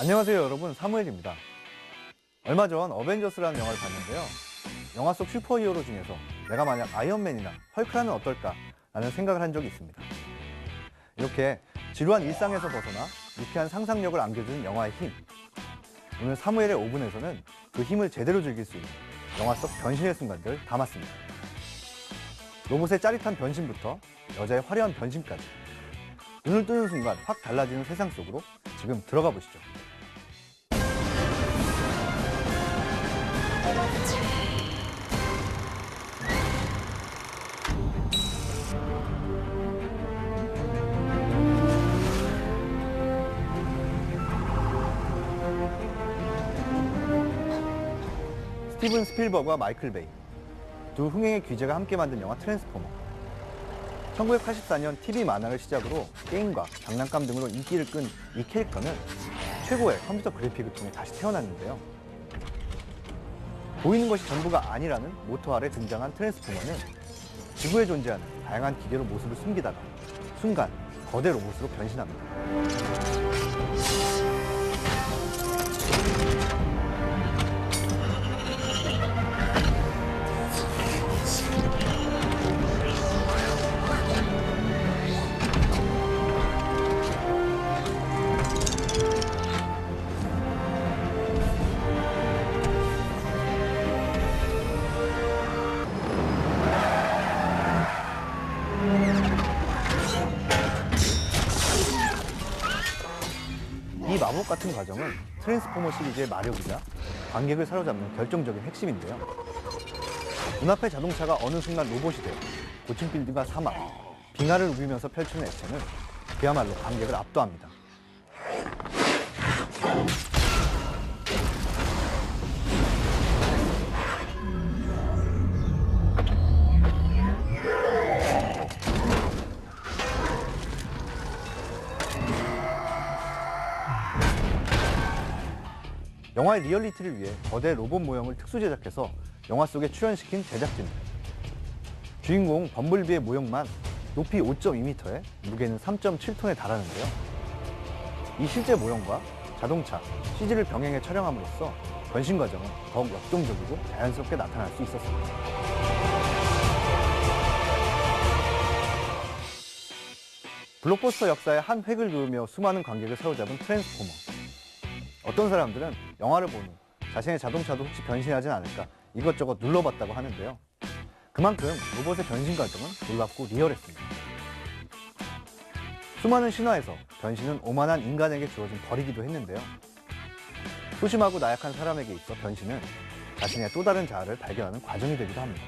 안녕하세요 여러분, 사무엘입니다. 얼마 전 어벤져스라는 영화를 봤는데요. 영화 속 슈퍼히어로 중에서 내가 만약 아이언맨이나 헐크라면 어떨까 라는 생각을 한 적이 있습니다. 이렇게 지루한 일상에서 벗어나 유쾌한 상상력을 안겨주는 영화의 힘. 오늘 사무엘의 5분에서는 그 힘을 제대로 즐길 수 있는 영화 속 변신의 순간들을 담았습니다. 로봇의 짜릿한 변신부터 여자의 화려한 변신까지 눈을 뜨는 순간 확 달라지는 세상 속으로 지금 들어가 보시죠. 스티븐 스필버그와 마이클 베이, 두 흥행의 귀재가 함께 만든 영화 트랜스포머. 1984년 TV 만화를 시작으로 게임과 장난감 등으로 인기를 끈 이 캐릭터는 최고의 컴퓨터 그래픽을 통해 다시 태어났는데요. 보이는 것이 전부가 아니라는 모토 아래 등장한 트랜스포머는 지구에 존재하는 다양한 기계로 모습을 숨기다가 순간 거대 로봇으로 변신합니다. 이 마법 같은 과정은 트랜스포머 시리즈의 마력이자 관객을 사로잡는 결정적인 핵심인데요. 눈앞의 자동차가 어느 순간 로봇이 되어 고층 빌딩과 사막, 빙하를 누비면서 펼치는 액션은 그야말로 관객을 압도합니다. 영화의 리얼리티를 위해 거대 로봇 모형을 특수 제작해서 영화 속에 출연시킨 제작진들. 주인공 범블비의 모형만 높이 5.2m에 무게는 3.7톤에 달하는데요. 이 실제 모형과 자동차, CG를 병행해 촬영함으로써 변신 과정은 더욱 역동적이고 자연스럽게 나타날 수 있었습니다. 블록버스터 역사의 한 획을 그으며 수많은 관객을 사로잡은 트랜스포머. 어떤 사람들은 영화를 본 후 자신의 자동차도 혹시 변신하진 않을까 이것저것 눌러봤다고 하는데요. 그만큼 로봇의 변신 과정은 놀랍고 리얼했습니다. 수많은 신화에서 변신은 오만한 인간에게 주어진 벌이기도 했는데요. 소심하고 나약한 사람에게 있어 변신은 자신의 또 다른 자아를 발견하는 과정이 되기도 합니다.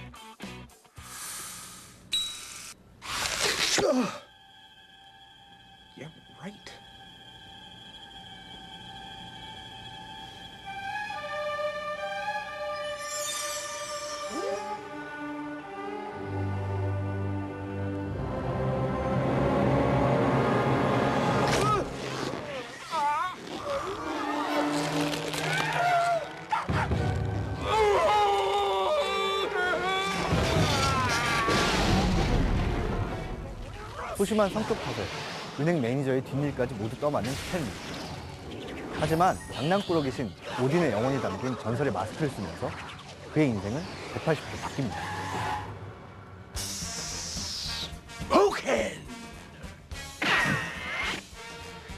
You're right. 소심한 성격 탓에 은행 매니저의 뒷일까지 모두 떠맡는 스탠리. 하지만 장난꾸러기신 오딘의 영혼이 담긴 전설의 마스크를 쓰면서 그의 인생은 180도 바뀝니다. Spoken!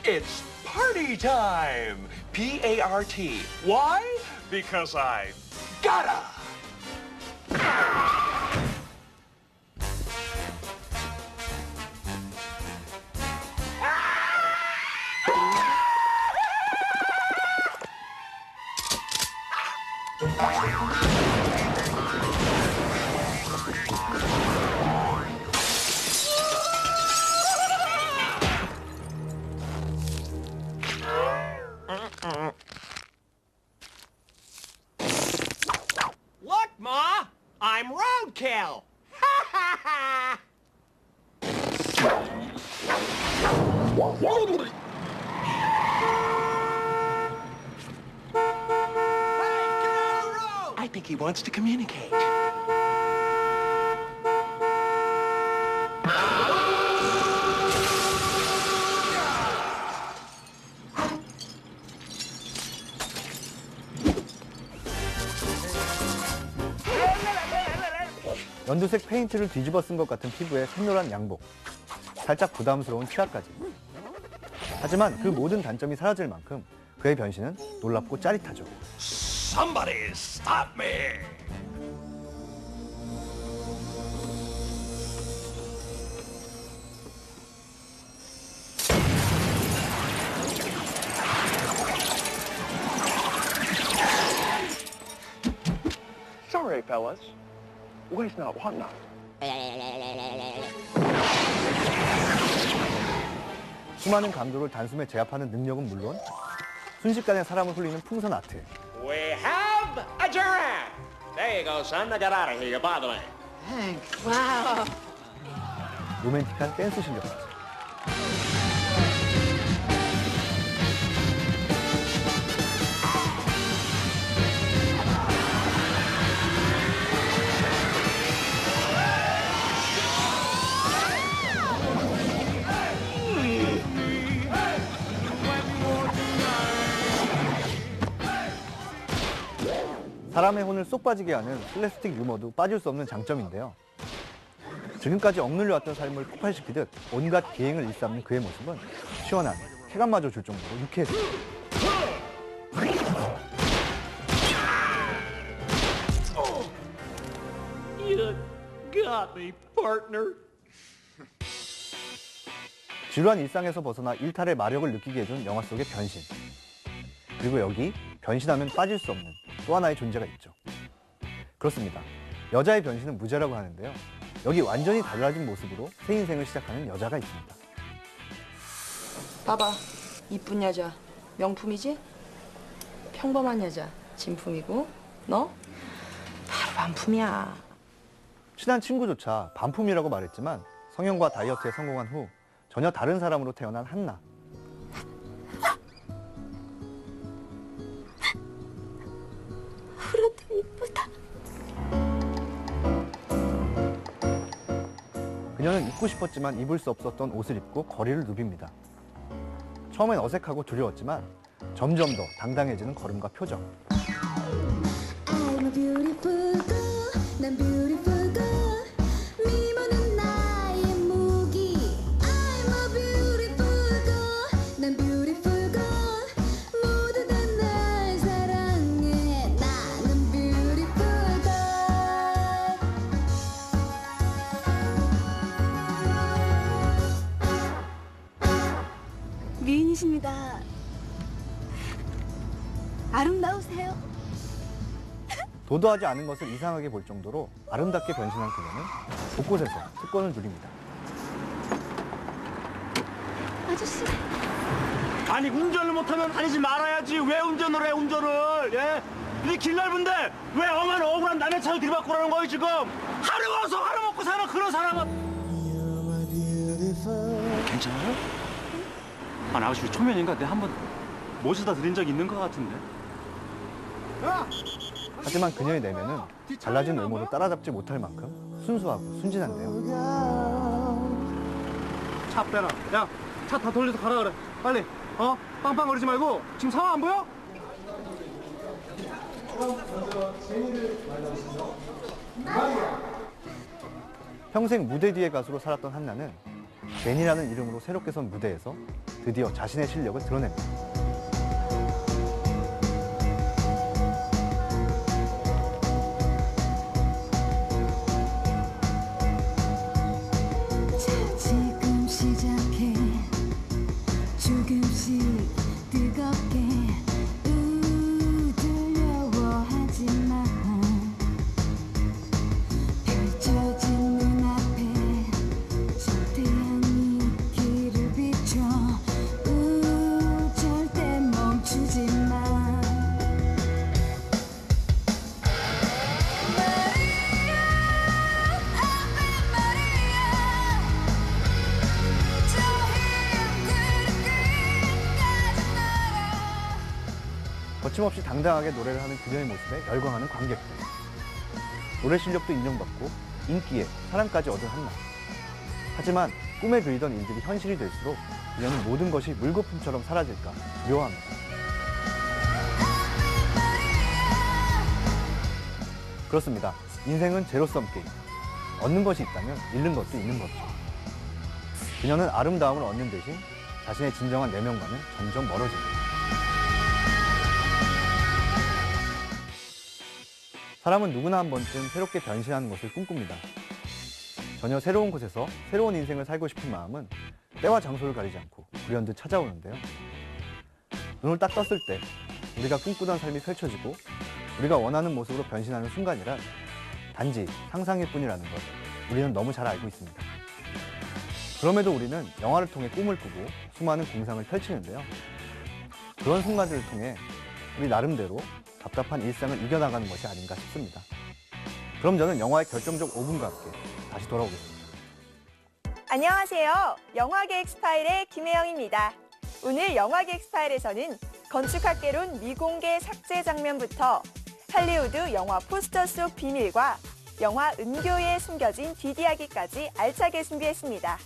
It's party time! P-A-R-T. Why? Because I gotta! Look, Ma! I'm roadkill! Ha ha ha! Hey, get out of the road! I think he wants to communicate. 연두색 페인트를 뒤집어 쓴 것 같은 피부에 샛노란 양복, 살짝 부담스러운 치아까지. 하지만 그 모든 단점이 사라질 만큼 그의 변신은 놀랍고 짜릿하죠. Somebody stop me! Sorry, fellas. Waste not, want not. 수많은 강도를 단숨에 제압하는 능력은 물론 순식간에 사람을 홀리는 풍선 아트, We have a giraffe. There you go, son. Now get out of here. You're bothering me. 로맨틱한 댄스 실력까지. 사람의 혼을 쏙 빠지게 하는 슬랩스틱 유머도 빠질 수 없는 장점인데요. 지금까지 억눌려왔던 삶을 폭발시키듯 온갖 기행을 일삼는 그의 모습은 시원한 쾌감마저 줄 정도로 유쾌했습니다. You got me, partner. 지루한 일상에서 벗어나 일탈의 마력을 느끼게 해준 영화 속의 변신. 그리고 여기 변신하면 빠질 수 없는 또 하나의 존재가 있죠. 그렇습니다. 여자의 변신은 무죄라고 하는데요. 여기 완전히 달라진 모습으로 새 인생을 시작하는 여자가 있습니다. 봐봐, 이쁜 여자 명품이지? 평범한 여자 진품이고 너 바로 반품이야. 친한 친구조차 반품이라고 말했지만 성형과 다이어트에 성공한 후 전혀 다른 사람으로 태어난 한나. 그래도 이쁘다. 그녀는 입고 싶었지만 입을 수 없었던 옷을 입고 거리를 누빕니다. 처음엔 어색하고 두려웠지만 점점 더 당당해지는 걸음과 표정. I'm a beautiful girl. 난 beautiful girl. 미모는 나의 무기. I'm a beautiful girl. 난 beautiful girl. 모두 다 날 사랑해. 나는 beautiful girl. 미인이십니다. 아름다우세요. 도도하지 않은 것을 이상하게 볼 정도로 아름답게 변신한 그녀는 곳곳에서 특권을 누립니다. 아저씨. 아니 운전을 못하면 다니지 말아야지. 왜 운전을 해 운전을? 예? 이 길 넓은데 왜 엄한 억울한 남의 차를 들이받고라는 거예요 지금? 하루 와서 하루 먹고 사는 그런 사람은 괜찮아요? 아니 아저씨 초면인가 내가 한번 모셔다 드린 적 있는 것 같은데. 하지만 그녀의 내면은 달라진 외모도 따라잡지 못할 만큼 순수하고 순진한데요. 차 빼라. 야, 차 다 돌려서 가라 그래. 빨리. 빵빵거리지 말고. 지금 상황 안 보여? 평생 무대 뒤의 가수로 살았던 한나는 제니라는 이름으로 새롭게 선 무대에서 드디어 자신의 실력을 드러냅니다. 자, 지금 시작해. 조금씩 뜨겁게 두려워하지만 펼쳐진 눈앞에 선태한 이 길을 비춰 절대 멈추지 마. 거침없이 당당하게 노래를 하는 그녀의 모습에 열광하는 관객들. 노래 실력도 인정받고 인기에 사랑까지 얻은 한나. 하지만 꿈에 그리던 일들이 현실이 될수록 그녀는 모든 것이 물거품처럼 사라질까 두려워합니다. 그렇습니다. 인생은 제로섬 게임. 얻는 것이 있다면 잃는 것도 있는 법이죠. 그녀는 아름다움을 얻는 대신 자신의 진정한 내면과는 점점 멀어집니다. 사람은 누구나 한 번쯤 새롭게 변신하는 것을 꿈꿉니다. 전혀 새로운 곳에서 새로운 인생을 살고 싶은 마음은 때와 장소를 가리지 않고 불현듯 찾아오는데요. 눈을 딱 떴을 때 우리가 꿈꾸던 삶이 펼쳐지고 우리가 원하는 모습으로 변신하는 순간이란 단지 상상일 뿐이라는 것 우리는 너무 잘 알고 있습니다. 그럼에도 우리는 영화를 통해 꿈을 꾸고 수많은 공상을 펼치는데요. 그런 순간들을 통해 우리 나름대로 답답한 일상을 이겨나가는 것이 아닌가 싶습니다. 그럼 저는 영화의 결정적 5분과 함께 다시 돌아오겠습니다. 안녕하세요. 영화계 엑스파일의 김혜영입니다. 오늘 영화계 엑스파일에서는 건축학개론 미공개 삭제 장면부터 할리우드 영화 포스터 속 비밀과 영화 은교에 숨겨진 뒷이야기까지 알차게 준비했습니다.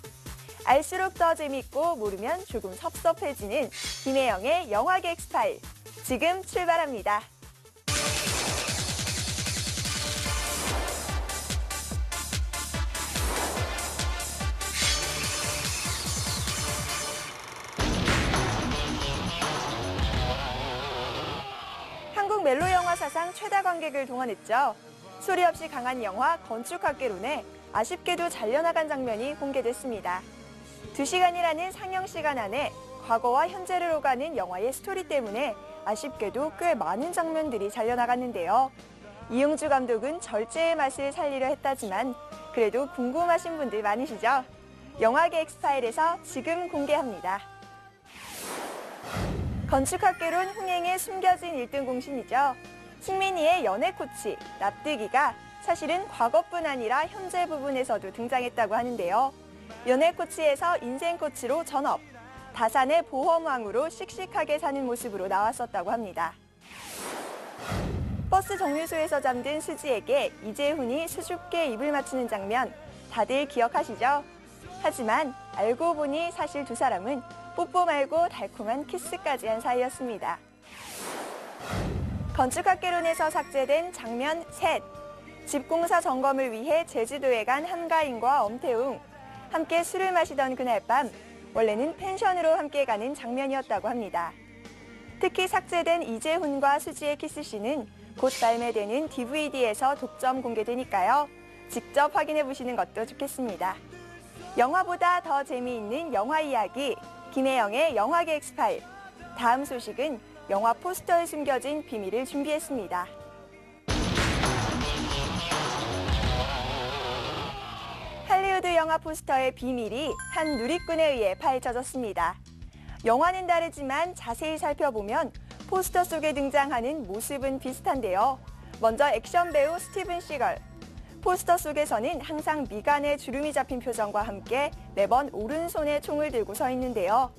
알수록 더 재밌고 모르면 조금 섭섭해지는 김혜영의 영화계 엑스파일. 지금 출발합니다. 한국 멜로 영화 사상 최다 관객을 동원했죠. 소리 없이 강한 영화 건축학개론에 아쉽게도 잘려나간 장면이 공개됐습니다. 2시간이라는 상영 시간 안에 과거와 현재를 오가는 영화의 스토리 때문에 아쉽게도 꽤 많은 장면들이 잘려나갔는데요. 이용주 감독은 절제의 맛을 살리려 했다지만 그래도 궁금하신 분들 많으시죠? 영화계 엑스파일에서 지금 공개합니다. 건축학개론 흥행에 숨겨진 1등 공신이죠. 승민이의 연애 코치, 납득이가 사실은 과거뿐 아니라 현재 부분에서도 등장했다고 하는데요. 연애 코치에서 인생 코치로 전업, 다산의 보험왕으로 씩씩하게 사는 모습으로 나왔었다고 합니다. 버스 정류소에서 잠든 수지에게 이재훈이 수줍게 입을 맞추는 장면 다들 기억하시죠? 하지만 알고 보니 사실 두 사람은 뽀뽀 말고 달콤한 키스까지 한 사이였습니다. 건축학개론에서 삭제된 장면 셋. 집공사 점검을 위해 제주도에 간 한가인과 엄태웅. 함께 술을 마시던 그날 밤, 원래는 펜션으로 함께 가는 장면이었다고 합니다. 특히 삭제된 이재훈과 수지의 키스씬은 곧 발매되는 DVD에서 독점 공개되니까요. 직접 확인해 보시는 것도 좋겠습니다. 영화보다 더 재미있는 영화 이야기, 김혜영의 영화계 엑스파일. 다음 소식은 영화 포스터에 숨겨진 비밀을 준비했습니다. 할리우드 영화 포스터의 비밀이 한 누리꾼에 의해 파헤쳐졌습니다. 영화는 다르지만 자세히 살펴보면 포스터 속에 등장하는 모습은 비슷한데요. 먼저 액션 배우 스티븐 시걸. 포스터 속에서는 항상 미간에 주름이 잡힌 표정과 함께 매번 오른손에 총을 들고 서 있는데요.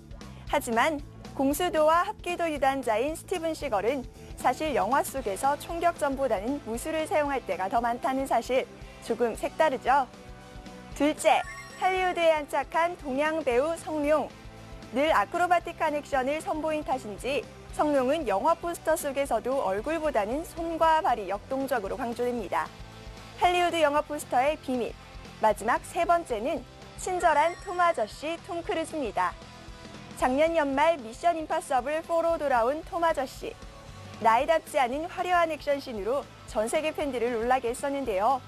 하지만 공수도와 합기도 유단자인 스티븐 시걸은 사실 영화 속에서 총격전보다는 무술을 사용할 때가 더 많다는 사실, 조금 색다르죠? 둘째, 할리우드에 안착한 동양 배우 성룡. 늘 아크로바틱한 액션을 선보인 탓인지 성룡은 영화 포스터 속에서도 얼굴보다는 손과 발이 역동적으로 강조됩니다. 할리우드 영화 포스터의 비밀. 마지막 세 번째는 친절한 톰 아저씨 톰 크루즈입니다. 작년 연말 미션 임파서블 4로 돌아온 톰 아저씨. 나이답지 않은 화려한 액션씬으로 전 세계 팬들을 놀라게 했었는데요.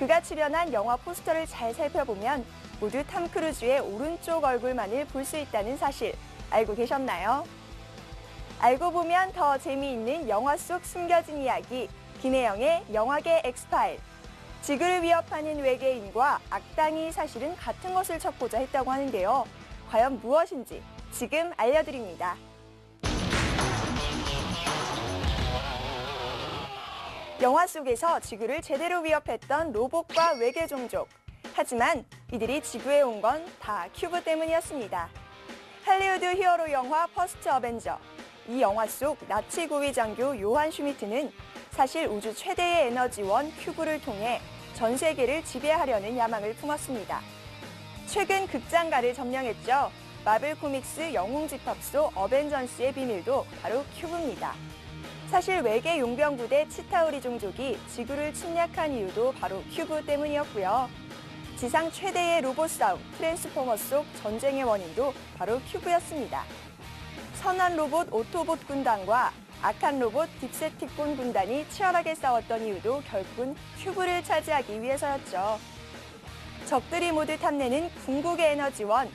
그가 출연한 영화 포스터를 잘 살펴보면 모두 톰 크루즈의 오른쪽 얼굴만을 볼 수 있다는 사실 알고 계셨나요? 알고 보면 더 재미있는 영화 속 숨겨진 이야기, 김혜영의 영화계 엑스파일. 지구를 위협하는 외계인과 악당이 사실은 같은 것을 찾고자 했다고 하는데요. 과연 무엇인지 지금 알려드립니다. 영화 속에서 지구를 제대로 위협했던 로봇과 외계 종족. 하지만 이들이 지구에 온 건 다 큐브 때문이었습니다. 할리우드 히어로 영화 퍼스트 어벤져. 이 영화 속 나치 고위 장교 요한 슈미트는 사실 우주 최대의 에너지원 큐브를 통해 전 세계를 지배하려는 야망을 품었습니다. 최근 극장가를 점령했죠. 마블 코믹스 영웅 집합소 어벤져스의 비밀도 바로 큐브입니다. 사실 외계 용병부대 치타우리 종족이 지구를 침략한 이유도 바로 큐브 때문이었고요. 지상 최대의 로봇 싸움 트랜스포머 속 전쟁의 원인도 바로 큐브였습니다. 선한 로봇 오토봇 군단과 악한 로봇 딥세틱본 군단이 치열하게 싸웠던 이유도 결국은 큐브를 차지하기 위해서였죠. 적들이 모두 탐내는 궁극의 에너지원,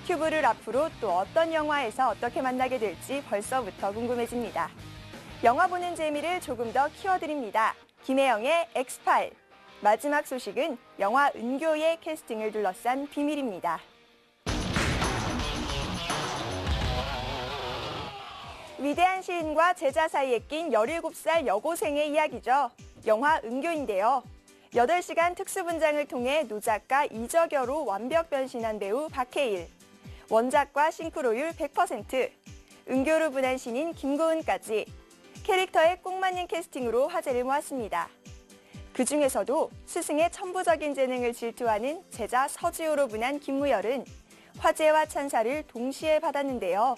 큐브를 앞으로 또 어떤 영화에서 어떻게 만나게 될지 벌써부터 궁금해집니다. 영화 보는 재미를 조금 더 키워드립니다. 김혜영의 엑스파일. 마지막 소식은 영화 은교의 캐스팅을 둘러싼 비밀입니다. 위대한 시인과 제자 사이에 낀 17살 여고생의 이야기죠. 영화 은교인데요. 8시간 특수분장을 통해 노작가 이적여로 완벽 변신한 배우 박해일. 원작과 싱크로율 100%. 은교로 분한 신인 김고은까지 캐릭터에 꼭 맞는 캐스팅으로 화제를 모았습니다. 그중에서도 스승의 천부적인 재능을 질투하는 제자 서지호로 분한 김무열은 화제와 찬사를 동시에 받았는데요.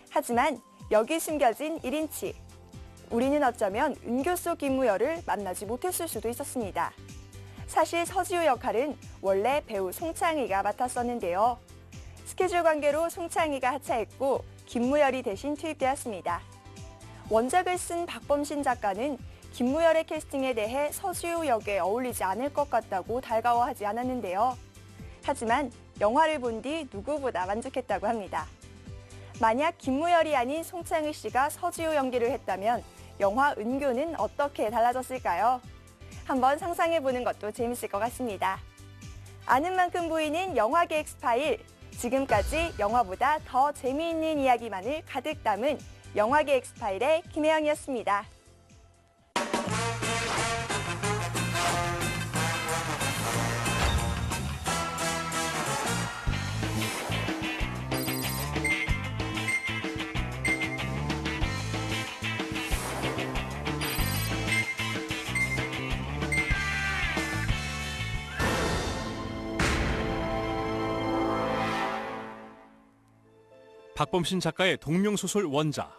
하지만 여기 숨겨진 1인치. 우리는 어쩌면 은교 속 김무열을 만나지 못했을 수도 있었습니다. 사실 서지호 역할은 원래 배우 송창희가 맡았었는데요. 스케줄 관계로 송창희가 하차했고 김무열이 대신 투입되었습니다. 원작을 쓴 박범신 작가는 김무열의 캐스팅에 대해 서지호 역에 어울리지 않을 것 같다고 달가워하지 않았는데요. 하지만 영화를 본 뒤 누구보다 만족했다고 합니다. 만약 김무열이 아닌 송창희 씨가 서지호 연기를 했다면 영화 은교는 어떻게 달라졌을까요? 한번 상상해보는 것도 재밌을 것 같습니다. 아는 만큼 보이는 영화계 엑스파일. 지금까지 영화보다 더 재미있는 이야기만을 가득 담은 영화계 엑스파일의 김혜영이었습니다. 박범신 작가의 동명소설 원작.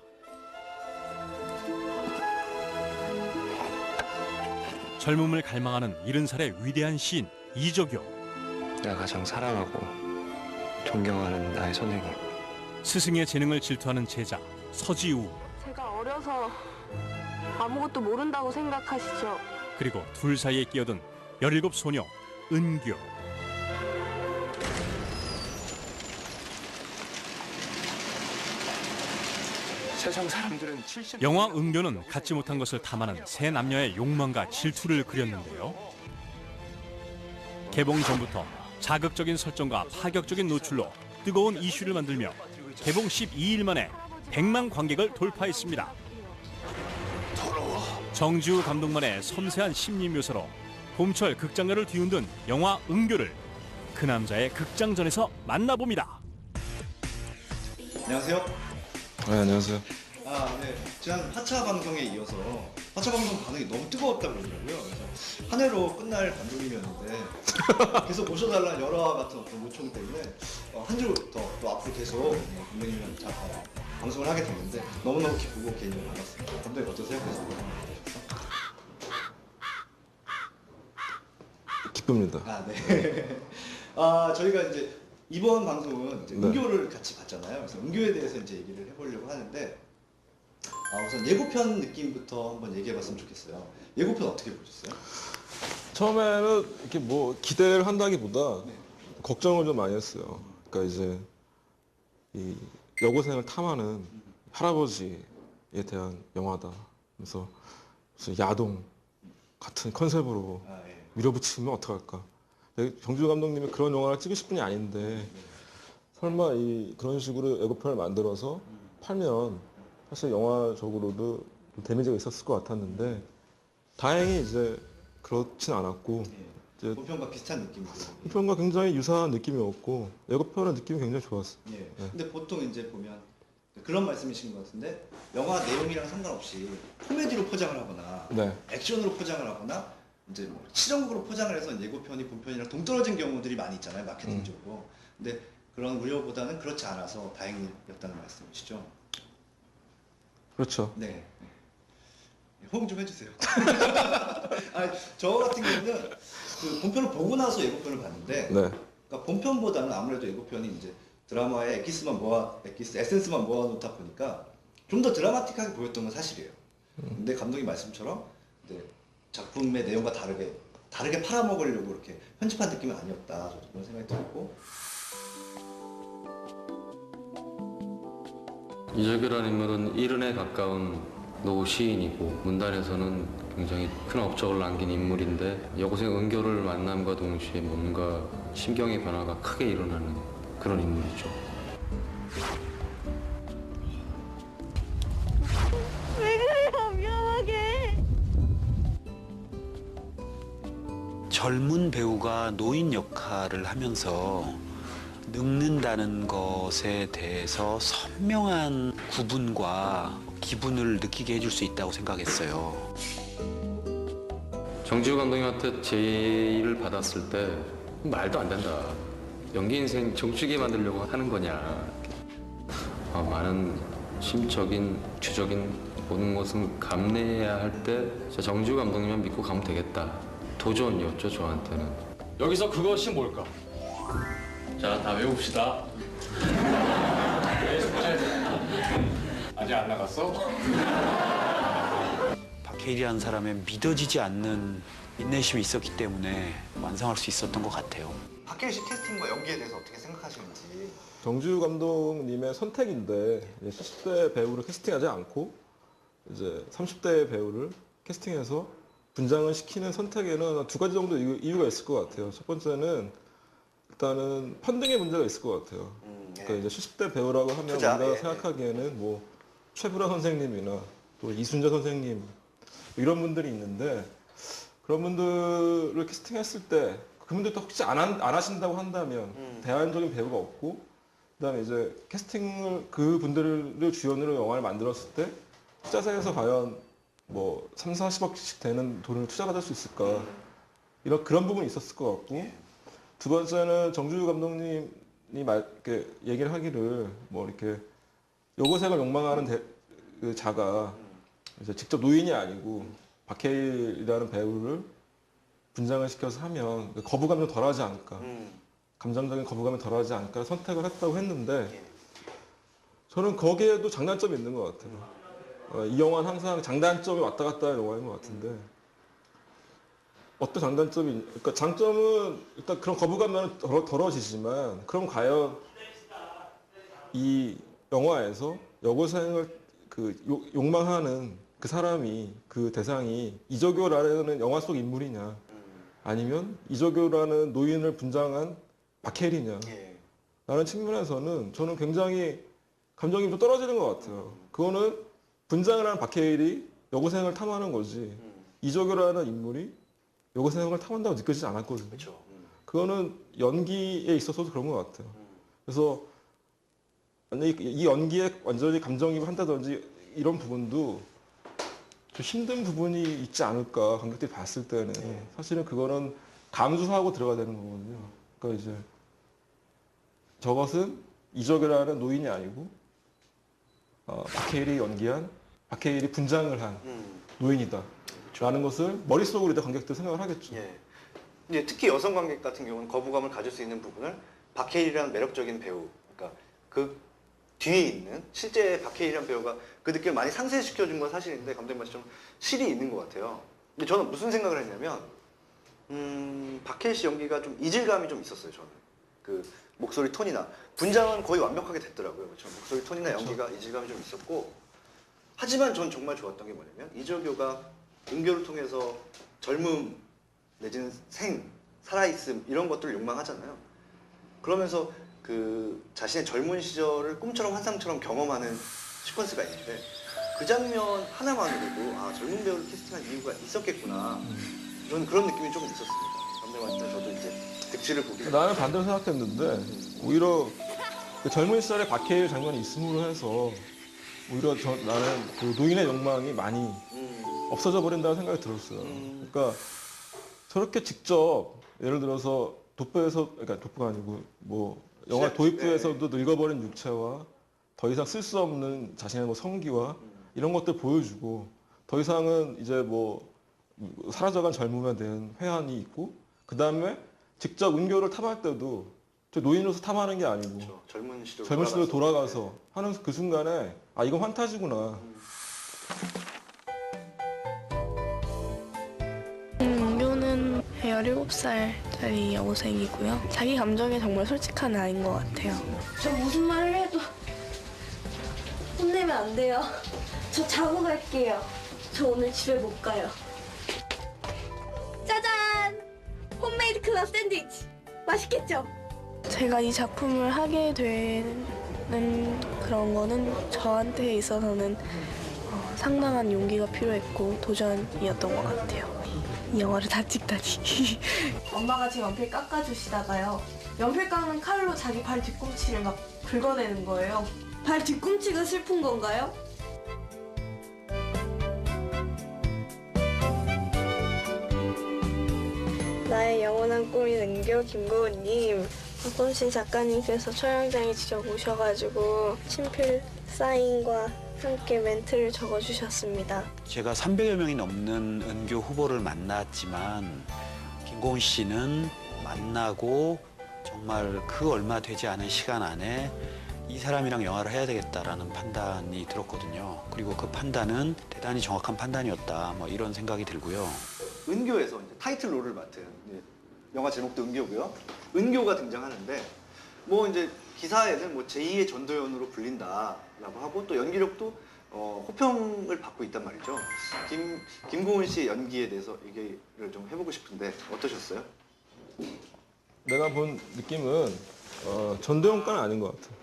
젊음을 갈망하는 70살의 위대한 시인 이적여. 내가 가장 사랑하고 존경하는 나의 선생님. 스승의 재능을 질투하는 제자 서지우. 제가 어려서 아무것도 모른다고 생각하시죠? 그리고 둘 사이에 끼어든 17 소녀 은교. 세상 사람들은 영화 은교는 갖지 못한 것을 탐하는 세 남녀의 욕망과 질투를 그렸는데요. 개봉 전부터 자극적인 설정과 파격적인 노출로 뜨거운 이슈를 만들며 개봉 12일 만에 100만 관객을 돌파했습니다. 정지우 감독만의 섬세한 심리 묘사로 봄철 극장가를 뒤흔든 영화 은교를 그 남자의 극장전에서 만나봅니다. 안녕하세요. 네, 안녕하세요. 네. 지난 하차 방송에 이어서 하차 방송 반응이 너무 뜨거웠다고 그러더라고요. 그래서 한 해로 끝날 감독님이었는데 계속 모셔달라는 여러 같은 어떤 요청 때문에 한 주 더 또 앞으로 계속 감독님이랑 방송을 하게 됐는데 너무너무 기쁘고 개인적으로 반갑습니다. 감독님 어떠세요? 그래서 기쁩니다. 네. 저희가 이제 이번 방송은 이제 은교를 같이 봤잖아요. 그래서 은교에 대해서 이제 얘기를 해보려고 하는데 우선 예고편 느낌부터 한번 얘기해봤으면 좋겠어요. 예고편 어떻게 보셨어요? 처음에는 이렇게 뭐 기대를 한다기보다 걱정을 좀 많이 했어요. 그러니까 이제 이 여고생을 탐하는 할아버지에 대한 영화다. 그래서 무슨 야동 같은 컨셉으로 밀어붙이면 어떡할까. 정지우 감독님이 그런 영화를 찍으실 분이 아닌데 설마 그런 식으로 예고편을 만들어서 팔면 사실 영화적으로도 데미지가 있었을 것 같았는데 다행히 이제 그렇진 않았고 이제 본편과 비슷한 느낌이고 본편과 굉장히 유사한 느낌이었고 예고편의 느낌이 굉장히 좋았어요. 네. 근데 보통 이제 보면 그런 말씀이신 것 같은데 영화 내용이랑 상관없이 코미디로 포장을 하거나 액션으로 포장을 하거나 이제 뭐 실험으로 포장을 해서 예고편이 본편이랑 동떨어진 경우들이 많이 있잖아요, 마케팅적으로. 근데 그런 우려보다는 그렇지 않아서 다행이었다는 말씀이시죠? 그렇죠. 네. 호응 좀 해주세요. 아니, 저 같은 경우는 그 본편을 보고 나서 예고편을 봤는데, 네. 그러니까 본편보다는 아무래도 예고편이 이제 드라마의 에센스만 모아놓다 보니까 좀 더 드라마틱하게 보였던 건 사실이에요. 근데 감독님 말씀처럼 이제 작품의 내용과 다르게 팔아먹으려고 이렇게 편집한 느낌은 아니었다. 저도 그런 생각이 들었고. 이적이라는 인물은 일흔에 가까운 노 시인이고 문단에서는 굉장히 큰 업적을 남긴 인물인데 여고생 은교를 만남과 동시에 뭔가 심경의 변화가 크게 일어나는 그런 인물이죠. 왜 그래요? 미안하게. 젊은 배우가 노인 역할을 하면서 늙는다는 것에 대해서 선명한 구분과 기분을 느끼게 해줄 수 있다고 생각했어요. 정지우 감독님한테 제의를 받았을 때 말도 안 된다. 연기 인생 정치게 만들려고 하는 거냐. 많은 심적인, 주적인 모든 것은 감내해야 할 때 정지우 감독님만 믿고 가면 되겠다. 도전이었죠, 저한테는. 여기서 그것이 뭘까? 자, 다 외웁시다. 아직 안 나갔어? 박해일이라는 사람의 믿어지지 않는 인내심이 있었기 때문에 완성할 수 있었던 것 같아요. 박해일 씨 캐스팅과 연기에 대해서 어떻게 생각하시는지. 정지우 감독님의 선택인데 70대 배우를 캐스팅하지 않고 이제 30대 배우를 캐스팅해서 분장을 시키는 선택에는 두 가지 정도 이유가 있을 것 같아요. 첫 번째는 일단은 펀딩의 문제가 있을 것 같아요. 그러니까 이제 70대 배우라고 하면 우리가 생각하기에는 뭐 최불화 선생님이나 또 이순재 선생님 이런 분들이 있는데 그런 분들을 캐스팅했을 때 그분들도 혹시 안 하신다고 한다면 대안적인 배우가 없고 그다음에 이제 캐스팅을 그분들을 주연으로 영화를 만들었을 때 투자사에서 과연 뭐 3, 40억씩 되는 돈을 투자받을 수 있을까 그런 부분이 있었을 것 같고 두 번째는 정지우 감독님이 이렇게 얘기를 하기를 뭐 이렇게 여고생을 욕망하는 그 자가 이제 직접 노인이 아니고 박해일이라는 배우를 분장을 시켜서 하면 거부감이 덜하지 않을까 감정적인 거부감이 덜하지 않을까 선택을 했다고 했는데 저는 거기에도 장단점이 있는 것 같아요. 이 영화는 항상 장단점이 왔다 갔다 하는 영화인 것 같은데 어떤 장단점이 그러니까 장점은 일단 그런 거부감은 덜어지지만 그럼 과연 이 영화에서 여고생을 욕망하는 그 사람이 그 대상이 이적효라는 영화 속 인물이냐 아니면 이적효라는 노인을 분장한 박해일이냐 라는 측면에서는 저는 굉장히 감정이 좀 떨어지는 것 같아요. 그거는 분장을 한 박해일이 여고생을 탐하는 거지 이적효라는 인물이 여고생을 탐한다고 느껴지지 않았거든요. 그거는 연기에 있어서도 그런 것 같아요. 그래서 이 연기에 완전히 감정이입을 한다든지 이런 부분도 좀 힘든 부분이 있지 않을까 관객들이 봤을 때는 사실은 그거는 감수하고 들어가야 되는 거거든요. 그러니까 이제 저것은 이적이라는 노인이 아니고 박해일이 연기한 박해일이 분장을 한 노인이다. 라는 것을 머릿속으로 일단 관객들 생각을 하겠죠. 이제 특히 여성 관객 같은 경우는 거부감을 가질 수 있는 부분을 박해일이라는 매력적인 배우, 그러니까 그 뒤에 있는 실제 박해일이라는 배우가 그 느낌을 많이 상쇄시켜준 건 사실인데 감독님 말씀 좀 실이 있는 것 같아요. 근데 저는 무슨 생각을 했냐면 박해일 씨 연기가 좀 이질감이 좀 있었어요. 저는 그 목소리 톤이나 분장은 거의 완벽하게 됐더라고요. 그렇죠? 목소리 톤이나 연기가 이질감이 좀 있었고 하지만 전 정말 좋았던 게 뭐냐면 이적효가 은교를 통해서 젊음 내지는 살아있음 이런 것들을 욕망하잖아요. 그러면서 그 자신의 젊은 시절을 꿈처럼 환상처럼 경험하는 시퀀스가 있는데 그 장면 하나만으로도 아 젊은 배우를 캐스팅한 이유가 있었겠구나 이런 그런 느낌이 조금 있었습니다. 감독님한테 저도 이제 득실을 보게 나는 반대로 생각했는데 오히려 그 젊은 시절에 박해일 장면이 있음으로 해서 오히려 나는 그 노인의 욕망이 많이 없어져 버린다는 생각이 들었어요. 그러니까 저렇게 직접 예를 들어서 돋보에서 그러니까 돋보가 아니고 뭐 영화 도입부에서도 늙어버린 육체와 더 이상 쓸 수 없는 자신의 뭐 성기와 이런 것들 보여주고 더 이상은 이제 뭐 사라져간 젊음에 대한 회한이 있고 그 다음에 직접 은교를 탐할 때도 저 노인으로서 탐하는 게 아니고 그렇죠. 젊은 시대로 돌아가서 하는 그 순간에 아 이건 환타지구나. 은교는 17살짜리 여고생이고요. 자기 감정에 정말 솔직한 아이인 것 같아요. 저 무슨 말을 해도 혼내면 안 돼요. 저 자고 갈게요. 저 오늘 집에 못 가요. 짜잔! 홈메이드 클럽 샌드위치. 맛있겠죠? 제가 이 작품을 하게 되는 그런 거는 저한테 있어서는 상당한 용기가 필요했고 도전이었던 것 같아요. 이 영화를 다 찍다니. 엄마가 제 연필 깎아주시다가요. 연필 깎는 칼로 자기 발 뒤꿈치를 막 긁어내는 거예요. 발 뒤꿈치가 슬픈 건가요? 나의 영원한 꿈인 은교 김고은님. 박범신 작가님께서 촬영장에 직접 오셔가지고 친필 사인과 함께 멘트를 적어주셨습니다. 제가 300여 명이 넘는 은교 후보를 만났지만 김고은 씨는 만나고 정말 그 얼마 되지 않은 시간 안에 이 사람이랑 영화를 해야 되겠다라는 판단이 들었거든요. 그리고 그 판단은 대단히 정확한 판단이었다. 뭐 이런 생각이 들고요. 은교에서 이제 타이틀 롤을 맡은 영화 제목도 은교고요. 은교가 등장하는데 뭐 이제 기사에는 뭐 제2의 전도연으로 불린다라고 하고 또 연기력도 호평을 받고 있단 말이죠. 김고은 씨의 연기에 대해서 얘기를 좀 해보고 싶은데 어떠셨어요? 내가 본 느낌은 전도연과는 아닌 것 같아.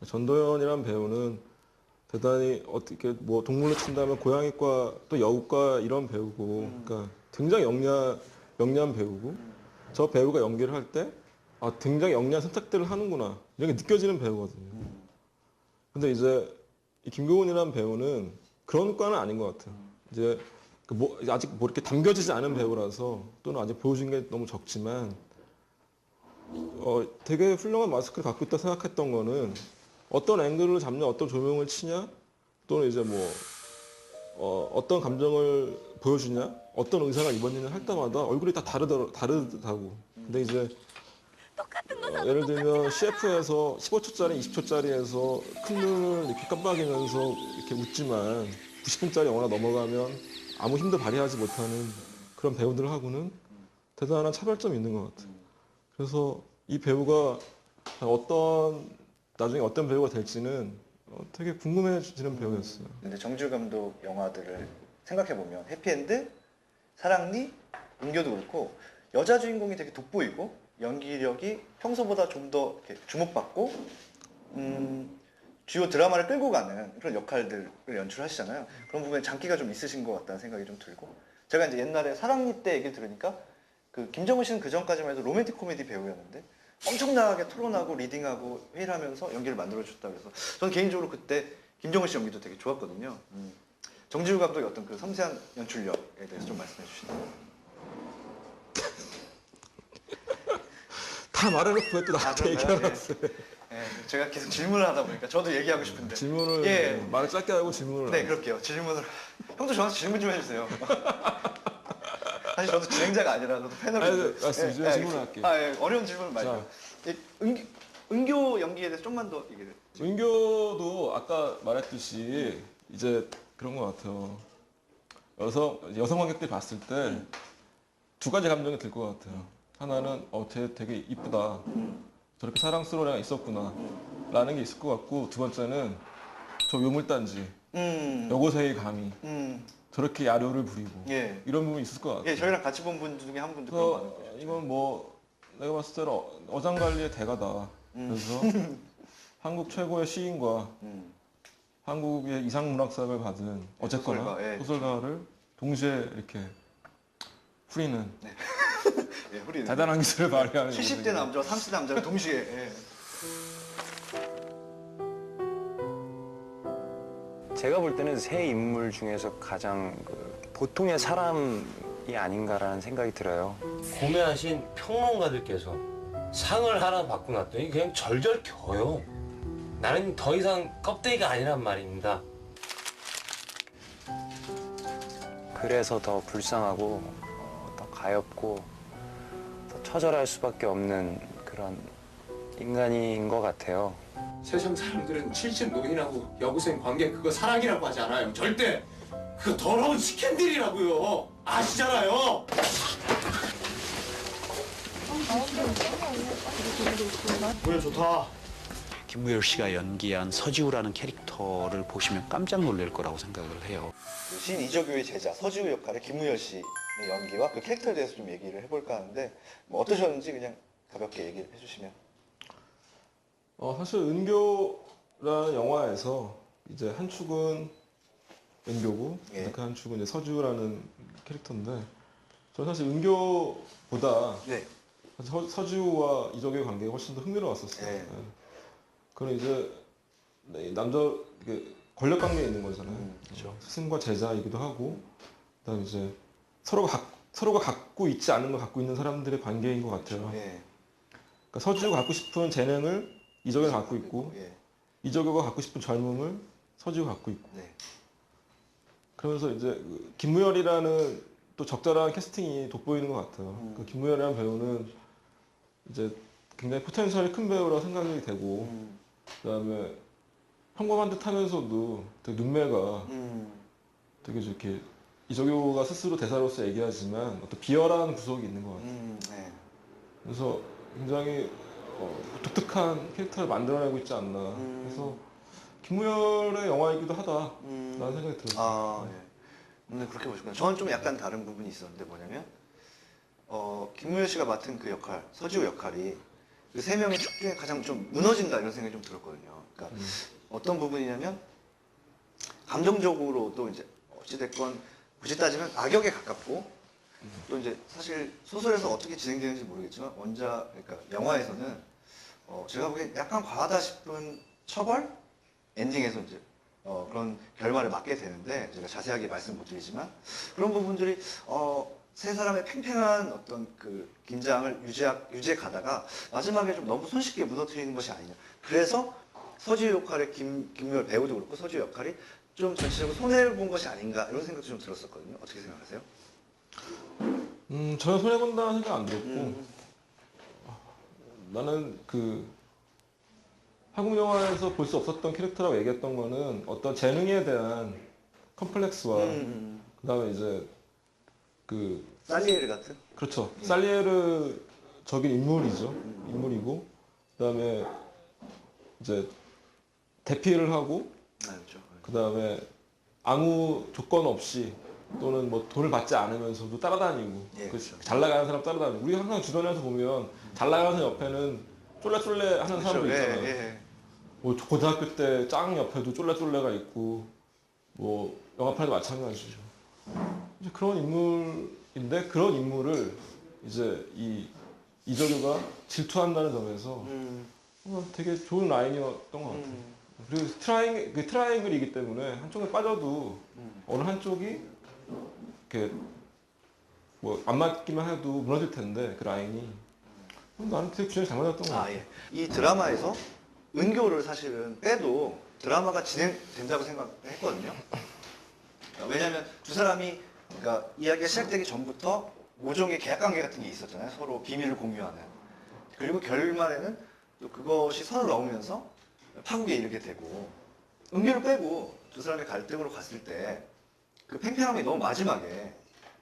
전도연이란 배우는 대단히 어떻게 뭐 동물로 친다면 고양이과 또 여우과 이런 배우고, 그러니까 굉장히 영리한 배우고 저 배우가 연기를 할 때 아, 굉장히 영리한 선택들을 하는구나 이런 게 느껴지는 배우거든요. 근데 이제 이 김고은이라는 배우는 그런 과는 아닌 것 같아요. 이제 아직 뭐 이렇게 담겨지지 않은 배우라서 또는 아직 보여준 게 너무 적지만 되게 훌륭한 마스크를 갖고 있다 생각했던 거는 어떤 앵글을 잡냐, 어떤 조명을 치냐, 또는 이제 뭐 어떤 감정을 보여주냐, 어떤 의상을 입었느냐 할 때마다 얼굴이 다 다르다고. 근데 이제 예를 들면 CF에서 15초짜리, 20초짜리에서 큰 눈을 이렇게 깜빡이면서 이렇게 웃지만 90분짜리 영화 넘어가면 아무 힘도 발휘하지 못하는 그런 배우들하고는 대단한 차별점이 있는 것 같아요. 그래서 이 배우가 나중에 어떤 배우가 될지는 되게 궁금해지는 배우였어요. 근데 정지우 감독 영화들을 생각해보면 해피엔드, 사랑니, 은교도 그렇고 여자 주인공이 되게 돋보이고 연기력이 평소보다 좀 더 주목받고 주요 드라마를 끌고 가는 그런 역할들을 연출하시잖아요. 그런 부분에 장기가 좀 있으신 것 같다는 생각이 좀 들고, 제가 이제 옛날에 사랑니 때 얘기를 들으니까 그 김정은 씨는 그 전까지만 해도 로맨틱 코미디 배우였는데 엄청나게 토론하고 리딩하고 회의를 하면서 연기를 만들어줬다 그래서 저는 개인적으로 그때 김정은 씨 연기도 되게 좋았거든요. 정지우 감독의 어떤 그 섬세한 연출력에 대해서 좀 말씀해 주시나요? 다 말해놓고 왜 또 나한테 얘기하놨어요? 네, 제가 계속 질문을 하다 보니까 저도 얘기하고 싶은데 질문을 말을 짧게 하고 질문을 네, 그럴게요. 질문을 형도 저한테 질문 좀 해주세요. 사실 저도 진행자가 아니라 저도 패널인데. 맞습니다. 질문을 할게요. 어려운 질문 말고. 은교 연기에 대해서 좀만 더 얘기를. 은교도 아까 말했듯이 이제 그런 것 같아요. 여성 관객들이 봤을 때 두 가지 감정이 들 것 같아요. 하나는 쟤 되게 이쁘다. 저렇게 사랑스러운 애가 있었구나. 라는 게 있을 것 같고, 두 번째는 저 요물단지, 여고생의 감히 저렇게 야료를 부리고 이런 부분이 있을 것 같아요. 예, 저희랑 같이 본 분 중에 한 분도 그런 거 같아요. 이건 뭐 내가 봤을 때는 어장관리의 대가다. 그래서 한국 최고의 시인과 한국의 이상문학상을 받은 어쨌거나 소설가를 동시에 이렇게 후리는 후리는 대단한 기술을 발휘하는 70대 남자와 30대 남자를 동시에. 제가 볼 때는 세 인물 중에서 가장 보통의 사람이 아닌가라는 생각이 들어요. 고매하신 평론가들께서 상을 하나 받고 났더니 그냥 절절 겨요. 나는 더 이상 껍데기가 아니란 말입니다. 그래서 더 불쌍하고 더 가엾고 더 처절할 수밖에 없는 그런 인간인 것 같아요. 세상 사람들은 70 노인하고 여고생 관계 그거 사랑이라고 하지 않아요. 절대 그거 더러운 스캔들이라고요. 아시잖아요. 노래 좋다. 김무열 씨가 연기한 서지우라는 캐릭터를 보시면 깜짝 놀랄 거라고 생각을 해요. 신 이적유의 제자 서지우 역할의 김무열 씨의 연기와 그 캐릭터에 대해서 좀 얘기를 해볼까 하는데 뭐 어떠셨는지 그냥 가볍게 얘기를 해주시면. 사실 은교라는 영화에서 이제 한 축은 은교고 그 한 축은 이제 서지우라는 캐릭터인데 저는 사실 은교보다 서지우와 이적의 관계가 훨씬 더 흥미로웠었어요. 예. 그런 이제 남자 권력 관계에 있는 거잖아요. 그렇죠. 스승과 제자이기도 하고, 그다음에 이제 서로가 갖고 있지 않은 걸 갖고 있는 사람들의 관계인 것 같아요. 그렇죠. 예. 그러니까 서지우가 갖고 싶은 재능을 이적이가 갖고 있고, 이적이가 갖고 싶은 젊음을 서지우가 갖고 있고. 그러면서 이제 김무열이라는 또 적절한 캐스팅이 돋보이는 것 같아요. 그 김무열이라는 배우는 이제 굉장히 포텐셜이 큰 배우라고 생각이 되고, 그다음에 평범한 듯 하면서도 되게 눈매가 되게 이렇게 이적효가 스스로 대사로서 얘기하지만 어떤 비열한 구석이 있는 것 같아요. 그래서 굉장히 독특한 캐릭터를 만들어내고 있지 않나. 그래서 김무열의 영화이기도 하다라는 생각이 들었어요. 아, 예. 오늘 그렇게 보시구나. 저는 좀 약간 다른 부분이 있었는데 뭐냐면 김무열 씨가 맡은 그 역할, 서지우 역할이 그 세 명의 축 중에 가장 좀 무너진다 이런 생각이 좀 들었거든요. 그러니까 어떤 부분이냐면 감정적으로도 이제 어찌됐건 굳이 따지면 악역에 가깝고 또 이제 사실 소설에서 어떻게 진행되는지 모르겠지만 그러니까 영화에서는 제가 보기엔 약간 과하다 싶은 처벌 엔딩에서 이제 그런 결말을 맞게 되는데 제가 자세하게 말씀 못 드리지만 그런 부분들이 세 사람의 팽팽한 어떤 그 긴장을 유지해 가다가 마지막에 좀 너무 손쉽게 무너뜨리는 것이 아니냐. 그래서 서지우 역할의 김무열 배우도 그렇고 서지우 역할이 좀 전체적으로 손해를 본 것이 아닌가 이런 생각도 좀 들었었거든요. 어떻게 생각하세요? 저는 손해본다는 생각 안 들었고 나는 그 한국 영화에서 볼 수 없었던 캐릭터라고 얘기했던 거는 어떤 재능에 대한 컴플렉스와 그다음에 이제 그 살리에르 같은? 그렇죠. 살리에르적인 인물이죠. 인물이고 그다음에 이제 대피를 하고 그다음에 아무 조건 없이 또는 뭐 돈을 받지 않으면서도 따라다니고 잘 나가는 사람 따라다니고 우리 항상 주변에서 보면 잘 나가는 사람 옆에는 쫄래쫄래 하는 사람도 있잖아요. 뭐 고등학교 때 짱 옆에도 쫄래쫄래가 있고 뭐 영화판에도 마찬가지죠. 이제 그런 인물인데 그런 인물을 이제 이적효가 질투한다는 점에서 되게 좋은 라인이었던 것 같아요. 그리고 트라이앵글이기 때문에 한쪽에 빠져도 어느 한쪽이 이렇게 뭐 안 맞기만 해도 무너질 텐데 그 라인이 나는 되게 균형이 잘 맞았던 것 같아요. 이 드라마에서 은교를 사실은 빼도 드라마가 진행된다고 생각했거든요. 왜냐하면 두 사람이 그러니까 이야기가 시작되기 전부터 모종의 계약관계 같은 게 있었잖아요. 서로 비밀을 공유하는. 그리고 결말에는 또 그것이 선을 넘으면서 파국에 이르게 되고 은교를 빼고 두 사람의 갈등으로 갔을 때 그 팽팽함이 너무 마지막에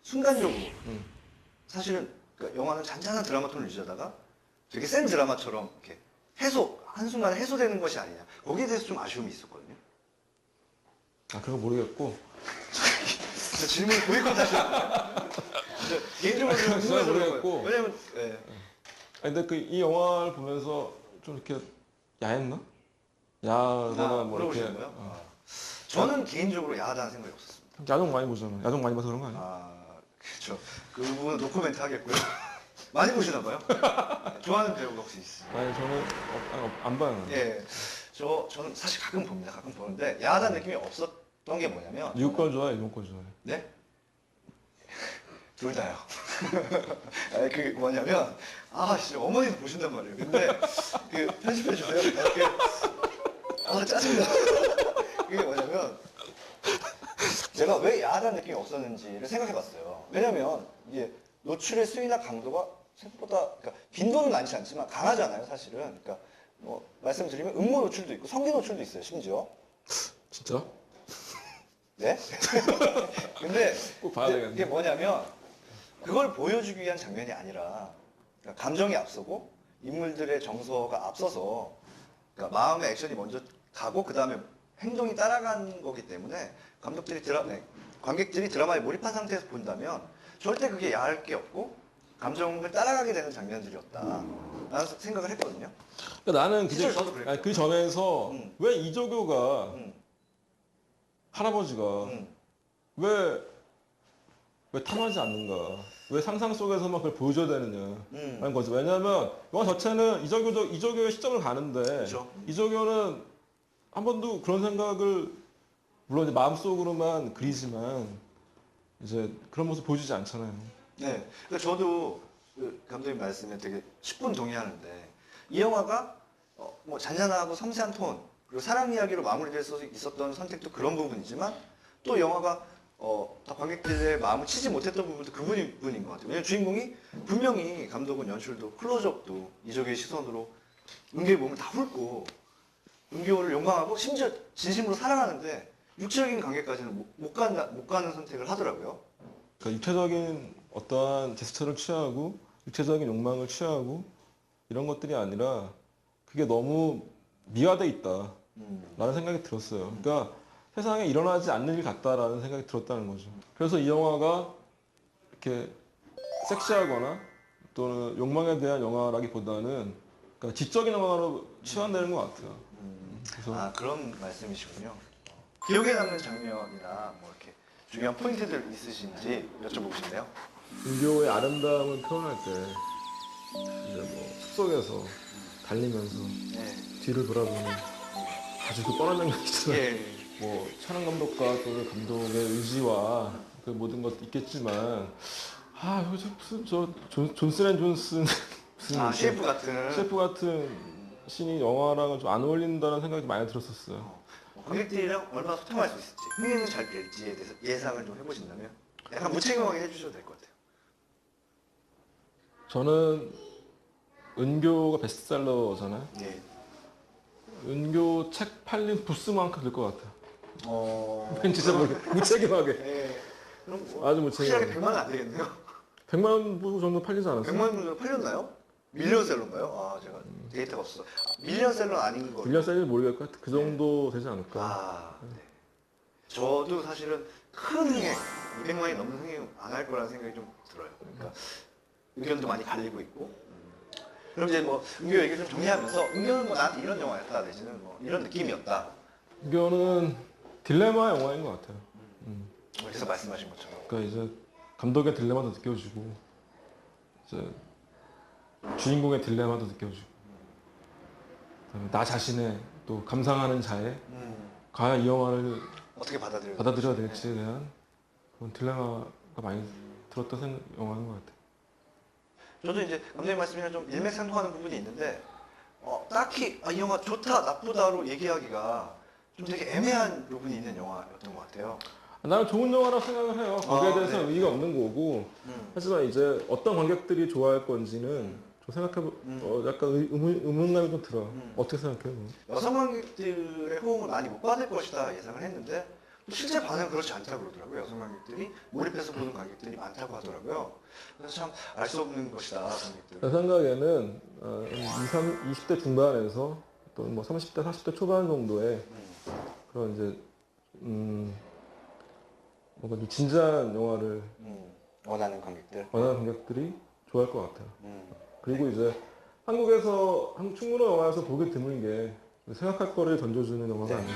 순간적으로 사실은 그러니까 영화는 잔잔한 드라마 톤을 유지하다가 되게 센 드라마처럼 이렇게 한순간에 해소되는 것이 아니냐. 거기에 대해서 좀 아쉬움이 있었거든요. 그건 모르겠고. 저 질문 고객과 다시 개인적으로 좀 궁금해서 모르겠고. 왜냐면 근데 이 영화를 보면서 좀 이렇게 야했나? 야하거나 뭐 이렇게. 저는 개인적으로 야하다는 생각이 없었습니다. 야동 많이 보잖아. 야동 많이 봐서 그런 거 아니야? 그렇죠. 그 부분은 노코멘트 하겠고요. 많이 보시나 봐요? 좋아하는 배우가 혹시 있어요? 아니 저는 안 봐요. 예, 저는 사실 가끔 봅니다. 가끔 보는데 야하다는 느낌이 없었던 게 뭐냐면 미국 걸 좋아해, 일본 걸 좋아해? 네? 둘 다요. 그게 뭐냐면 진짜 어머니도 보신단 말이에요. 근데 그 편집해 주세요. 이렇게 짜증나. 그게 뭐냐면 제가 왜 야하다는 느낌이 없었는지를 생각해봤어요. 왜냐면 이게 노출의 수위나 강도가 생각보다 그러니까 빈도는 많지 않지만 강하잖아요, 사실은. 그러니까 뭐 말씀드리면 음모 노출도 있고 성기 노출도 있어요, 심지어. 진짜? 네? 근데 꼭 봐야 되겠네. 이게 뭐냐면 그걸 보여주기 위한 장면이 아니라 그러니까 감정이 앞서고 인물들의 정서가 앞서서 그러니까 마음의 액션이 먼저 가고 그 다음에 행동이 따라간 거기 때문에 관객들이 드라마에 몰입한 상태에서 본다면 절대 그게 야할 게 없고 감정을 따라가게 되는 장면들이었다 라는 생각을 했거든요. 그러니까 나는 실제로 저도 그랬고요. 그 점에서 왜 이조교가 할아버지가 왜 탐하지 않는가? 왜 상상 속에서만 그걸 보여줘야 되느냐라는 거지. 왜냐하면 영화 자체는 이조교의 시점을 가는데 그렇죠. 이조교는 한 번도 그런 생각을 물론 이제 마음속으로만 그리지만 이제 그런 모습 보여주지 않잖아요. 네, 그러니까 저도 그 감독님 말씀에 되게 10분 동의하는데 이 영화가 뭐 잔잔하고 섬세한 톤 그리고 사랑 이야기로 마무리될 수 있었던 선택도 그런 부분이지만 또 영화가 다 관객들의 마음을 치지 못했던 부분도 그 부분인 것 같아요. 왜냐면 주인공이 분명히 감독은 연출도 클로즈업도 이적의 시선으로 은교의 몸을 다 훑고 은교를 욕망하고 심지어 진심으로 사랑하는데 육체적인 관계까지는 못 가는 선택을 하더라고요. 그러니까 육체적인 어떠한 제스처를 취하고 육체적인 욕망을 취하고 이런 것들이 아니라 그게 너무 미화돼 있다라는 생각이 들었어요. 그러니까 세상에 일어나지 않는 일 같다라는 생각이 들었다는 거죠. 그래서 이 영화가 이렇게 섹시하거나 또는 욕망에 대한 영화라기보다는 그러니까 지적인 영화로 치환되는 것 같아요. 그래서 그런 말씀이시군요. 기억에 남는 장면이나 뭐 이렇게 중요한 포인트들 있으신지 여쭤보고 싶네요. 은교의 아름다움을 표현할 때 이제 뭐 숲속에서 달리면서 뒤를 돌아보는 아주 그 뻔한 장면이 있잖아요. 뭐 촬영 감독과 또는 감독의 의지와 그 모든 것도 있겠지만 무슨 존슨 앤 존슨 무슨 셰프 같은 신이 영화랑은 좀 안 어울린다는 생각이 많이 들었었어요. 관객들이랑 얼마나 소통할 수 있을지 흥행은 잘 될지에 대해서 예상을 좀 해보신다면 약간 무책임하게 해주셔도 될 것 같아요. 저는 은교가 베스트셀러잖아요. 은교 책 팔린 부스만큼 될 것 같아요. 진짜 무책임하게. 그럼 뭐 아주 무책임하게. 확실하게 100만은 안 되겠네요. 100만 부 정도 팔리지 않았어요? 100만 부 정도 팔렸나요? 밀리언셀러인가요? 제가 데이터가 없어서. 밀리언셀러는 아닌 거. 밀리언셀러는 모르겠고 그 정도 되지 않을까. 네. 저도 사실은 큰 흥행, 200만이 넘는 흥행 안 할 거라는 생각이 좀 들어요. 그러니까 의견도 많이 갈리고 있고. 그럼 이제 뭐 은교 얘기를 좀 정리하면서 은교는 뭐 나한테 이런 영화였다 내지는 뭐 이런 느낌이었다. 은교는 딜레마 영화인 것 같아요. 그래서 말씀하신 것처럼. 그러니까 이제 감독의 딜레마도 느껴지고 이제 주인공의 딜레마도 느껴지고 그다음에 나 자신의 또 감상하는 자의 과연 이 영화를 어떻게 받아들여야 될지에 대한 그런 딜레마가 많이 들었던 영화인 것 같아요. 저도 이제 감독님 말씀이랑 좀 일맥상통하는 부분이 있는데 딱히 이 영화 좋다 나쁘다로 얘기하기가 좀 되게 애매한 부분이 있는 영화였던 것 같아요. 나는 좋은 영화라고 생각을 해요. 거기에 대해서 의의가 없는 거고 하지만 이제 어떤 관객들이 좋아할 건지는 좀 생각해 약간 의문감이 좀 들어. 어떻게 생각해요? 여성 관객들의 호응을 많이 못 받을 것이다 예상을 했는데 실제 반응은 그렇지 않다고 그러더라고요. 여성 관객들이 몰입해서 보는 관객들이 많다고 하더라고요. 그래서 참 알 수 없는 것이다 관객들. 제 생각에는 20대 중반에서 또 뭐 30대 40대 초반 정도의 그런 이제 뭔가 좀 진지한 영화를 원하는 관객들이 좋아할 것 같아요. 그리고 이제 한국에서 충무로 영화에서 보기 드문 게 생각할 거리를 던져주는 영화가 아닌가.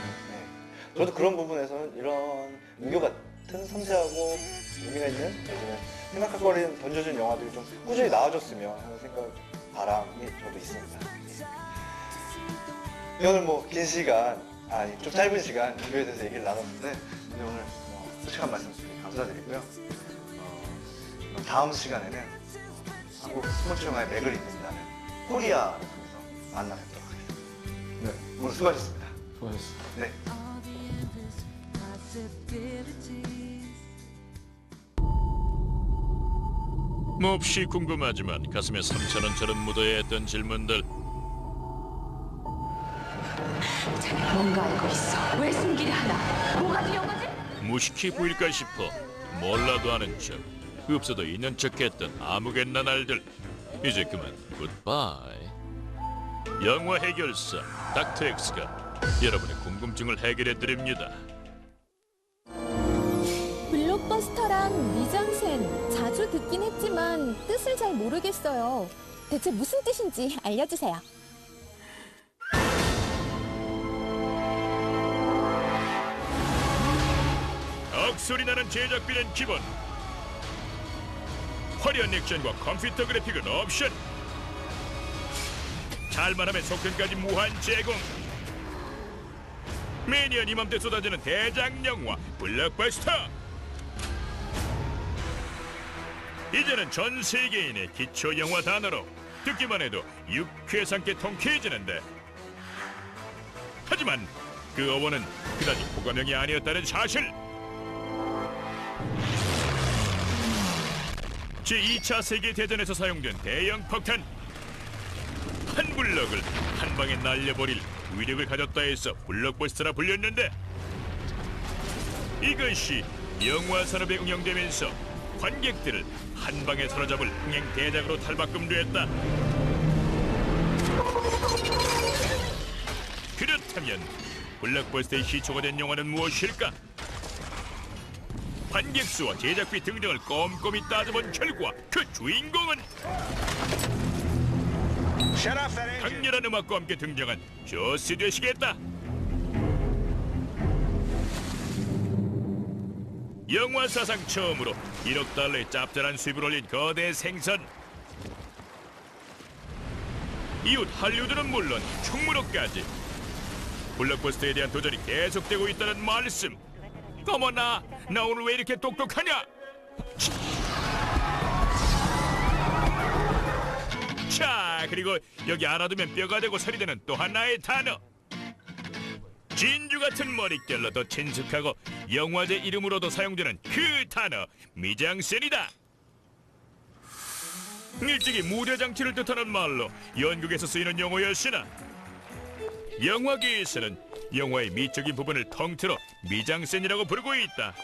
저도 그런 부분에서는 이런 은교 같은 섬세하고 의미가 있는 생각할 거리를 던져주는 영화들이 좀 꾸준히 나와줬으면 하는 바람이 저도 있습니다. 오늘 뭐 긴 시간, 좀 짧은 시간 은교에 대해서 얘기를 나눴는데 오늘 솔직한 말씀 감사드리고요. 다음 시간에는 한국 스포츠 영화의 맥을 잇는다는 코리아를 통해서 만나뵙도록 하겠습니다. 오늘 수고하셨습니다. 수고하셨습니다. 네. 몹시 궁금하지만 가슴에 삼천원처럼 묻어야 했던 질문들. 뭔가 알고 있어. 왜 숨기려 하나? 뭐가 두려운 거지? 무식해 보일까 싶어 몰라도 아는 척, 없어도 있는 척했던 아무개나 날들. 이제 그만 굿바이. 영화 해결사 닥터 X가 여러분의 궁금증을 해결해드립니다. 블록버스터랑 미장센 자주 듣긴 했지만 뜻을 잘 모르겠어요. 대체 무슨 뜻인지 알려주세요. 억소리 나는 제작비는 기본, 화려한 액션과 컴퓨터 그래픽은 옵션, 잘만 하면 속편까지 무한 제공. 매년 이맘때 쏟아지는 대작 영화 블록버스터. 이제는 전 세계인의 기초 영화 단어로 듣기만 해도 유쾌상쾌 통쾌해지는데, 하지만 그 어원은 그다지 호감형이 아니었다는 사실. 제2차 세계대전에서 사용된 대형 폭탄, 한 블럭을 한 방에 날려버릴 위력을 가졌다 해서 블록버스터라 불렸는데, 이것이 영화 산업에 응용되면서 관객들을 한 방에 사로잡을 흥행 대작으로 탈바꿈됐다. 그렇다면 블록버스터의 시초가 된 영화는 무엇일까? 관객 수와 제작비 등등을 꼼꼼히 따져본 결과 그 주인공은 강렬한 음악과 함께 등장한 조스 되시겠다. 영화 사상 처음으로 1억 달러의 짭짤한 수입을 올린 거대 생선. 이웃 할리우드는 물론 충무로까지 블록버스터에 대한 도전이 계속되고 있다는 말씀. 어머나, 나 오늘 왜 이렇게 똑똑하냐? 자, 그리고 여기 알아두면 뼈가 되고 살이 되는 또 하나의 단어. 진주 같은 머릿결로 더 친숙하고 영화제 이름으로도 사용되는 그 단어, 미장센이다. 일찍이 무대 장치를 뜻하는 말로 연극에서 쓰이는 용어였으나, 영화계에서는 영화의 미적인 부분을 통틀어 미장센이라고 부르고 있다.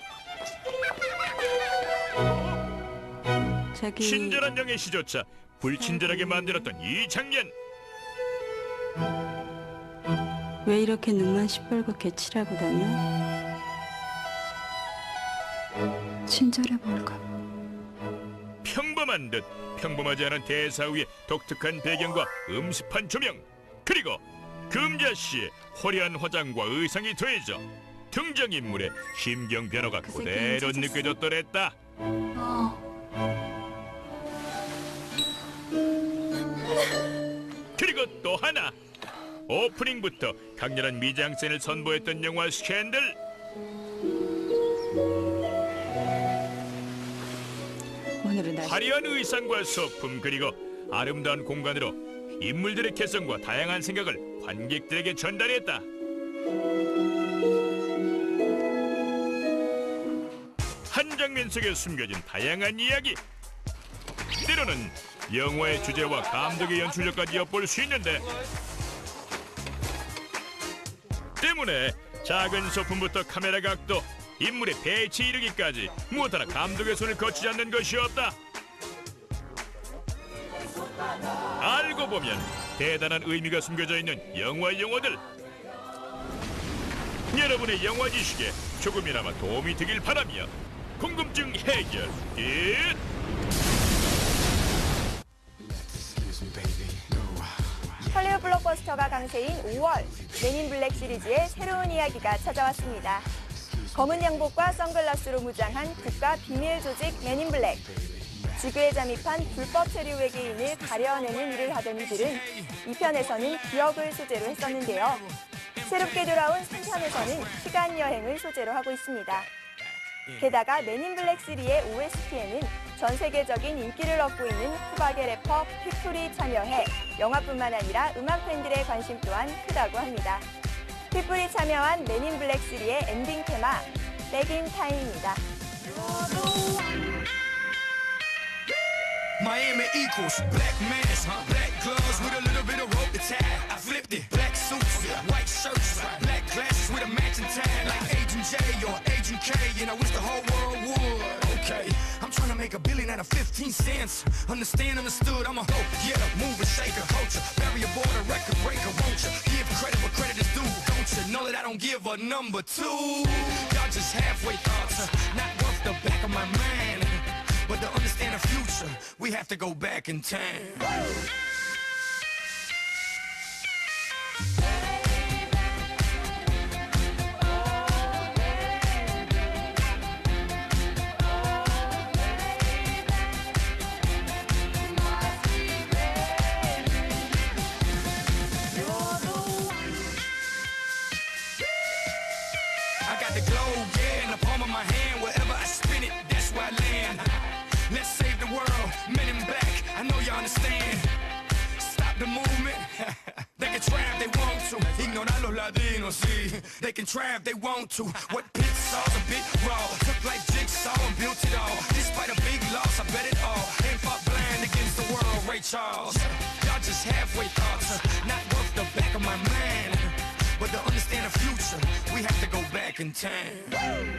친절한 영애 씨조차 불친절하게 만들었던 이 장면. 왜 이렇게 눈만 시뻘겋게 칠하고 다녀? 친절해 보일까 봐. 평범한 듯 평범하지 않은 대사 위에 독특한 배경과 음습한 조명, 그리고 금자 씨의 화려한 화장과 의상이 더해져 등장인물의 심경 변화가 그대로 느껴졌더랬다. 그리고 또 하나, 오프닝부터 강렬한 미장센을 선보였던 영화 스캔들. 화려한 의상과 소품, 그리고 아름다운 공간으로 인물들의 개성과 다양한 생각을 관객들에게 전달했다. 한 장면 속에 숨겨진 다양한 이야기, 때로는 영화의 주제와 감독의 연출력까지 엿볼 수 있는데, 때문에 작은 소품부터 카메라 각도, 인물의 배치 이르기까지 무엇 하나 감독의 손을 거치지 않는 것이 없다. 알고 보면 대단한 의미가 숨겨져 있는 영화 용어들. 여러분의 영화 지식에 조금이나마 도움이 되길 바라며 궁금증 해결 끝! 헐리우드 블록버스터가 강세인 5월, 맨인 블랙 시리즈의 새로운 이야기가 찾아왔습니다. 검은 양복과 선글라스로 무장한 국가 비밀 조직 맨인 블랙. 지구에 잠입한 불법 체류 외계인을 가려내는 일을 하던 이들은 2편에서는 기억을 소재로 했었는데요. 새롭게 돌아온 3편에서는 시간 여행을 소재로 하고 있습니다. 게다가 맨인 블랙 3의 OST에는 전 세계적인 인기를 얻고 있는 후박의 래퍼 핏불이 참여해 영화뿐만 아니라 음악 팬들의 관심 또한 크다고 합니다. 핏불이 참여한 맨인 블랙 3의 엔딩 테마 백인 타임입니다. Miami equals black mask, black gloves with a little bit of rope to tie. I flipped it, black suits, white shirts, black glasses with a matching tie, like Agent J or Agent K, and I wish the whole world would. Okay, I'm trying to make $1 billion out of 15 cents. Understand, understood, I'm a hope, yeah, mover, shaker, culture, barrier border, record breaker, won't you? Give credit where credit is due, don't you? Know that I don't give a number two. Y'all just halfway thoughts, not worth the back of my mind. But to understand the future, we have to go back in time. I got the globe, yeah, in the palm of my hand. Wherever I spin it, that's where I land. Let's save the world, men in black, I know y'all understand. Stop the movement. They can try if they want to. Ignorar los latinos, sí. They can try if they want to. What pits saw's a bit raw. Took like jigsaw and built it all. Despite a big loss, I bet it all. Ain't fought blind against the world, Ray Charles. Y'all just halfway thoughts, not worth the back of my mind. But to understand the future, we have to go back in time.